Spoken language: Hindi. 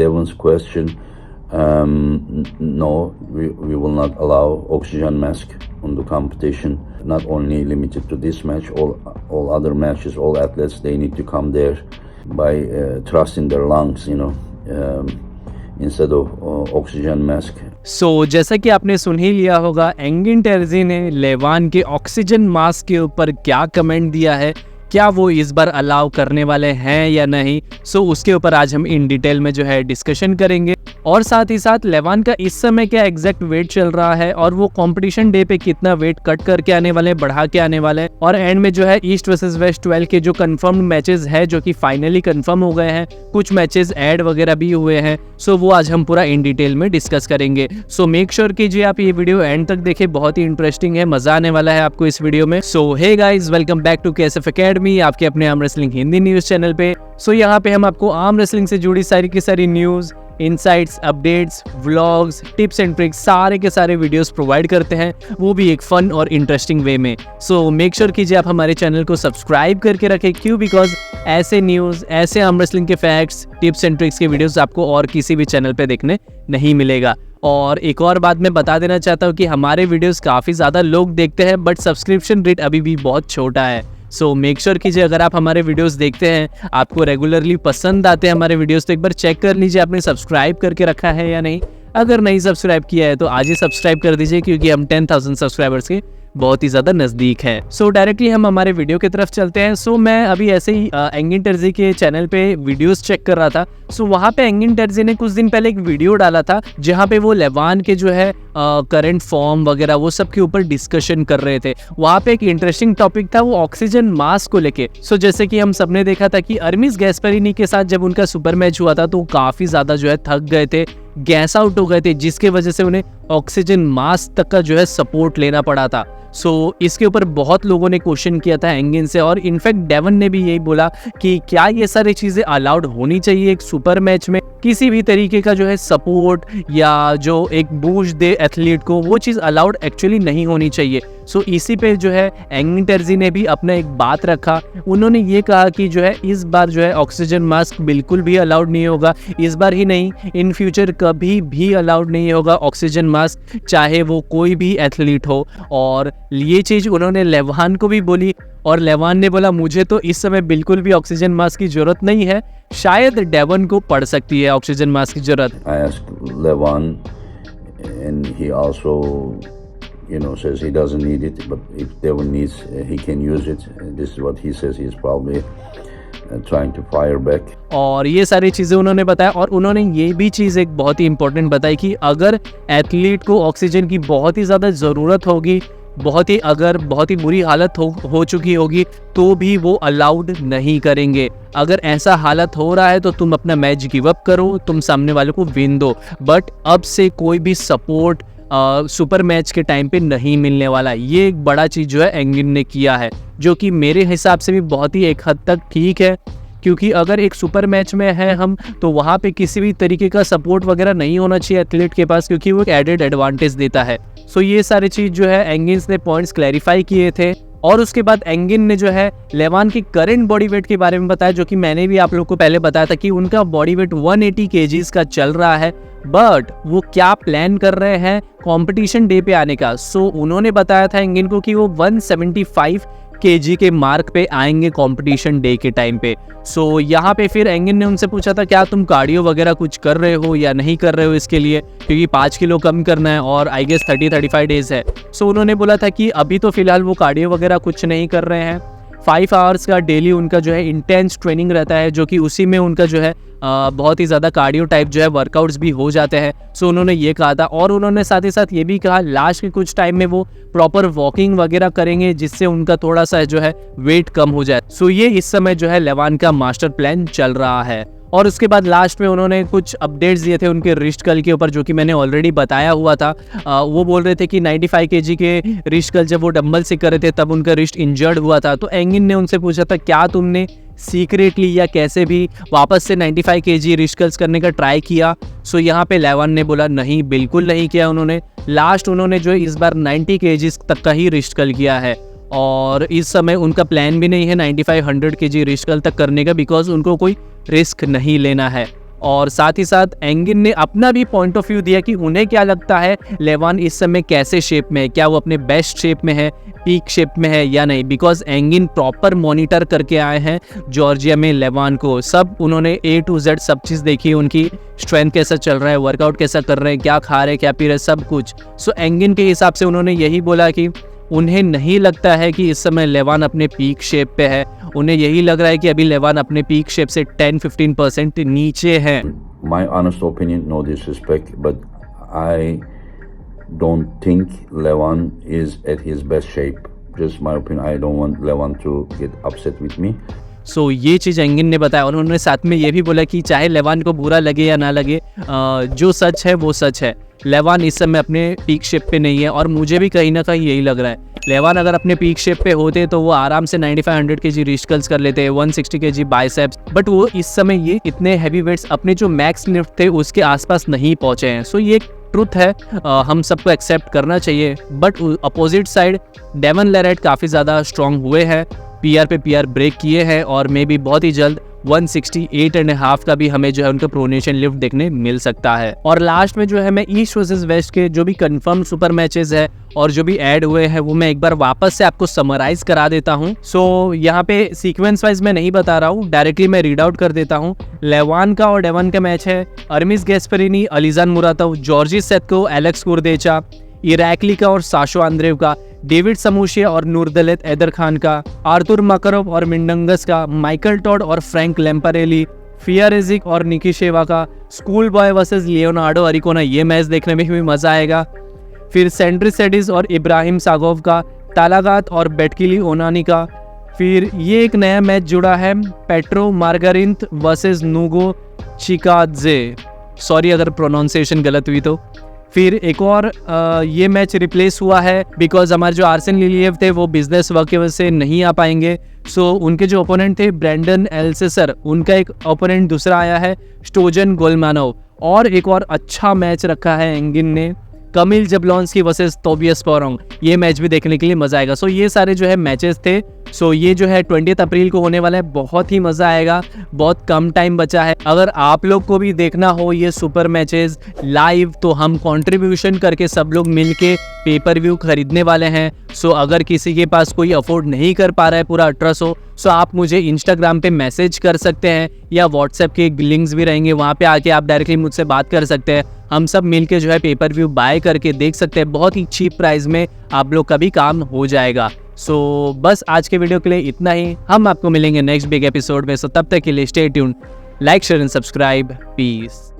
Devon's question, no, we will not allow oxygen mask on the competition. Not only limited to this match, all other matches, all athletes, they need to come there by trusting their lungs, instead of oxygen mask. जैसा कि आपने सुन ही लिया होगा, एंगिन टेरजी ने लेवान के ऑक्सीजन मास्क के ऊपर क्या कमेंट दिया है, क्या वो इस बार अलाउ करने वाले हैं या नहीं। उसके ऊपर आज हम इन डिटेल में जो है डिस्कशन करेंगे, और साथ ही साथ लेवान का इस समय क्या एग्जैक्ट वेट चल रहा है और वो कंपटीशन डे पे कितना वेट कट करके आने वाले, बढ़ा के आने वाले, और एंड में जो है ईस्ट वर्सेस वेस्ट 12 के जो कंफर्म्ड मैचेस है जो कि फाइनली कंफर्म हो गए हैं, कुछ मैचेस ऐड वगैरह भी हुए हैं। वो आज हम पूरा इन डिटेल में डिस्कस करेंगे। मेक श्योर कीजिए आप ये वीडियो एंड तक देखें, बहुत ही इंटरेस्टिंग है, मजा आने वाला है आपको इस वीडियो में। Hey guys, welcome back to KSF academy, आपके अपने arm wrestling Hindi news channel पे। यहाँ पे हम आपको आर्म रेसलिंग से जुड़ी सारी की सारी news, insights, updates, vlogs, tips and tricks, सारे के सारे वीडियोस प्रोवाइड करते हैं, वो भी एक फन और इंटरेस्टिंग वे में। मेक श्योर कीजिए आप हमारे चैनल को सब्सक्राइब करके रखें। क्यों? बिकॉज ऐसे न्यूज़, ऐसे आर्म रेसलिंग के फैक्ट्स, टिप्स एंड ट्रिक्स के वीडियोस आपको और किसी भी चैनल पे देखने नहीं मिलेगा। और एक और बात मैं बता देना चाहता हूँ कि हमारे वीडियोस काफ़ी ज़्यादा लोग देखते हैं, बट सब्सक्रिप्शन रेट अभी भी बहुत छोटा है। मेक श्योर कीजिए अगर आप हमारे वीडियोस देखते हैं, आपको रेगुलरली पसंद आते हैं हमारे वीडियोस, तो एक बार चेक कर लीजिए आपने सब्सक्राइब करके रखा है या नहीं। अगर नहीं सब्सक्राइब किया है तो आज ही सब्सक्राइब कर दीजिए, क्योंकि हम 10,000 सब्सक्राइबर्स के बहुत ही ज़्यादा नज़दीक है। डायरेक्टली हम हमारे वीडियो की तरफ चलते हैं। मैं अभी ऐसे ही एंगिन टेरजी के चैनल पे वीडियोस चेक कर रहा था। वहाँ पे एंगिन टेरजी ने कुछ दिन पहले एक वीडियो डाला था, जहाँ पे वो लेवान के जो है करंट फॉर्म वगैरह वो सब के ऊपर डिस्कशन कर रहे थे। वहाँ पे एक इंटरेस्टिंग टॉपिक था वो ऑक्सीजन मास्क को लेके। जैसे कि हम सबने देखा था कि अर्मिस गैस्पेरिनी के साथ जब उनका सुपर मैच हुआ था तो काफ़ी ज़्यादा जो है थक गए थे, गैस आउट हो गए थे, जिसके वजह से उन्हें ऑक्सीजन मास्क तक का जो है सपोर्ट लेना पड़ा था। इसके ऊपर बहुत लोगों ने क्वेश्चन किया था एंगिन से, और इनफैक्ट डेवन ने भी यही बोला कि क्या ये सारी चीज़ें अलाउड होनी चाहिए एक सुपर मैच में, किसी भी तरीके का जो है सपोर्ट या जो एक बूस्ट दे एथलीट को, वो चीज़ अलाउड एक्चुअली नहीं होनी चाहिए। इसी पे जो है एंगिन टेरजी ने भी अपना एक बात रखा। उन्होंने ये कहा कि जो है इस बार जो है ऑक्सीजन मास्क बिल्कुल भी अलाउड नहीं होगा, इस बार ही नहीं, इन फ्यूचर कभी भी अलाउड नहीं होगा ऑक्सीजन मास्क, चाहे वो कोई भी एथलीट हो। और ये चीज़ उन्होंने लेवान को भी बोली, और लेवान ने बोला मुझे तो इस समय बिल्कुल भी ऑक्सीजन मास्क की जरूरत नहीं है, शायद डेवन को पड़ सकती है ऑक्सीजन मास्क की जरूरत। I asked Levan and he also says he doesn't need it, but if Devon needs, he can use it. This is what he says. He's probably trying to fire back. और ये सारी चीज़ें उन्होंने बताया, और उन्होंने ये भी चीज़ एक बहुत ही इंपॉर्टेंट बताई कि अगर एथलीट को ऑक्सीजन की बहुत ही ज़्यादा ज़रूरत होगी, बहुत ही बुरी हालत हो चुकी होगी, तो भी वो अलाउड नहीं करेंगे। अगर ऐसा हालत हो रहा है तो तुम अपना मैच गिव अप करो, तुम सामने वाले को विन दो, बट अब से कोई भी सपोर्ट सुपर मैच के टाइम पे नहीं मिलने वाला। ये एक बड़ा चीज़ जो है एंगिन ने किया है, जो कि मेरे हिसाब से भी बहुत ही एक हद तक ठीक है, क्योंकि अगर एक सुपर मैच में है हम, तो वहाँ पे किसी भी तरीके का सपोर्ट वगैरह नहीं होना चाहिए एथलीट के पास, क्योंकि वो एक एडेड एडवांटेज देता है। ये सारी चीज़ जो है एंगिन ने पॉइंट्स क्लैरिफाई किए थे। और उसके बाद एंगिन ने जो है लेवान की करंट बॉडी वेट के बारे में बताया, जो कि मैंने भी आप लोगों को पहले बताया था कि उनका बॉडी वेट 180 kgs का चल रहा है, बट वो क्या प्लान कर रहे हैं कंपटीशन डे पे आने का। उन्होंने बताया था एंगिन को कि वो 175 kg के मार्क पे आएंगे कंपटीशन डे के टाइम पे। यहाँ पे फिर एंगिन ने उनसे पूछा था क्या तुम कार्डियो वगैरह कुछ कर रहे हो या नहीं कर रहे हो इसके लिए, क्योंकि 5 किलो कम करना है और आई गेस 30-35 डेज है। उन्होंने बोला था कि अभी तो फिलहाल वो कार्डियो वगैरह कुछ नहीं कर रहे हैं, 5 आवर्स का डेली उनका जो है इंटेंस ट्रेनिंग रहता है, जो कि उसी में उनका जो है बहुत ही ज़्यादा कार्डियो टाइप जो है वर्कआउट्स भी हो जाते हैं। उन्होंने ये कहा था, और उन्होंने साथ ही साथ ये भी कहा लास्ट के कुछ टाइम में वो प्रॉपर वॉकिंग वगैरह करेंगे, जिससे उनका थोड़ा सा जो है वेट कम हो जाए। ये इस समय जो है लेवान का मास्टर प्लान चल रहा है। और उसके बाद लास्ट में उन्होंने कुछ अपडेट्स दिए थे उनके रिस्ट कर्ल के ऊपर, जो कि मैंने ऑलरेडी बताया हुआ था। वो बोल रहे थे कि 95 kg के रिस्ट कर्ल जब वो डंबल से कर रहे थे तब उनका रिस्ट इंजर्ड हुआ था। तो एंगिन ने उनसे पूछा था क्या तुमने सीक्रेटली या कैसे भी वापस से 95 kg रिस्ट कर्ल्स करने का ट्राई किया। यहाँ पे लेवान ने बोला नहीं, बिल्कुल नहीं किया उन्होंने। लास्ट उन्होंने जो है इस बार 90 kg तक का ही रिस्ट कर्ल किया है, और इस समय उनका प्लान भी नहीं है 95-100 kg रिस्ट कर्ल तक करने का, बिकॉज उनको कोई रिस्क नहीं लेना है। और साथ ही साथ एंगिन ने अपना भी पॉइंट ऑफ व्यू दिया कि उन्हें क्या लगता है लेवान इस समय कैसे शेप में है, क्या वो अपने बेस्ट शेप में है, पीक शेप में है या नहीं। बिकॉज एंगिन प्रॉपर मॉनिटर करके आए हैं जॉर्जिया में लेवान को, सब उन्होंने A to Z सब चीज़ देखी, उनकी स्ट्रेंथ कैसा चल रहा है, वर्कआउट कैसा कर रहे हैं, क्या खा रहे हैं, क्या पी रहे हैं, सब कुछ। सो एंगिन के हिसाब से उन्होंने यही बोला कि उन्हें नहीं लगता है कि इस समय लेवान अपने पीक शेप पे है, उन्हें यही लग रहा है कि अभी लेवान अपने पीक शेप से 10-15% नीचे है। My honest opinion, no disrespect, but I don't think Levan is at his best shape. Just my opinion. I don't want Levan to get upset with me. सो ये चीज़ एंगिन ने बताया। उन्होंने साथ में ये भी बोला कि चाहे लेवान को बुरा लगे या ना लगे, जो सच है वो सच है। लेवान इस समय अपने पीक शेप पे नहीं है और मुझे भी कहीं ना कहीं यही लग रहा है। लेवान अगर अपने पीक शेप पे होते तो वो आराम से 95-100 kg रिस्ट कर्ल्स कर लेते, 160 kg बाइसेप्स, बट वो इस समय ये इतने हैवी वेट्स अपने जो मैक्स लिफ्ट थे उसके आसपास नहीं पहुंचे हैं। सो ये ट्रुथ है, हम सबको एक्सेप्ट करना चाहिए। बट अपोजिट साइड डेवन लेरेट काफ़ी ज़्यादा स्ट्रॉन्ग हुए हैं, PR पे PR ब्रेक किए हैं और मे बी बहुत ही जल्द 168.5 का भी हमें जो है उनका प्रोनेशन लिफ्ट देखने मिल सकता है। और लास्ट में जो है मैं ईस्ट वर्सेस वेस्ट के जो भी कंफर्म सुपर मैचेस है और जो भी ऐड हुए हैं वो मैं एक बार वापस से आपको समराइज करा देता हूँ। सो यहाँ पे सीक्वेंस वाइज मैं नहीं बता रहा हूँ, डायरेक्टली मैं रीड आउट कर देता हूँ। लेवान का और डेवन का मैच है Armis Gasparini, Alijan Muratov, Georgi Setko, Alex Kurdecha, Irakli का और साशो आंद्रेव का, डेविड समूशिया और नूरदलेत एदर खान का, आर्थुर मकरोव और मिंडंगस का, माइकल टॉड और फ्रैंक लैम्पारेली, फियारेजिक और निकीशेवा का, स्कूल बॉय वर्सेस लियोनार्डो अरिकोना, ये मैच देखने में भी मजा आएगा। फिर सेंड्रिसेडिस और इब्राहिम सागोव का, तालागात और बेटकिली ओनानी का। फिर ये एक नया मैच जुड़ा है पेट्रो मार्गारिंथ वर्सेस नूगो चिकाजे, सॉरी अगर प्रोनाउंसिएशन गलत हुई तो। फिर एक और ये मैच रिप्लेस हुआ है बिकॉज हमारे जो आर्सेन लिलिएव थे वो बिजनेस वर्क की वजह से नहीं आ पाएंगे। सो उनके जो ओपोनेंट थे ब्रैंडन एल्सेसर, उनका एक ओपोनेंट दूसरा आया है स्टोजन गोलमानोव। और एक और अच्छा मैच रखा है एंगिन ने, कमिल जबलॉन्स्की वर्सेस तोबियस पोरोंग, ये मैच भी देखने के लिए मजा आएगा। सो ये सारे जो है मैचेस थे। सो ये जो है 20 अप्रैल को होने वाला है, बहुत ही मजा आएगा, बहुत कम टाइम बचा है। अगर आप लोग को भी देखना हो ये सुपर मैचेस लाइव तो हम कंट्रीब्यूशन करके सब लोग मिलके पेपर व्यू खरीदने वाले हैं। सो अगर किसी के पास कोई अफोर्ड नहीं कर पा रहा है पूरा 1800, सो आप मुझे इंस्टाग्राम पे मैसेज कर सकते हैं या व्हाट्सएप के लिंक्स भी रहेंगे, वहाँ पे आके आप डायरेक्टली मुझसे बात कर सकते हैं। हम सब मिलके जो है पेपर व्यू बाय करके देख सकते हैं, बहुत ही चीप प्राइस में आप लोग का भी काम हो जाएगा। सो बस आज के वीडियो के लिए इतना ही, हम आपको मिलेंगे नेक्स्ट बिग एपिसोड में। सो तब तक के लिए stay tuned, like share and subscribe, piece.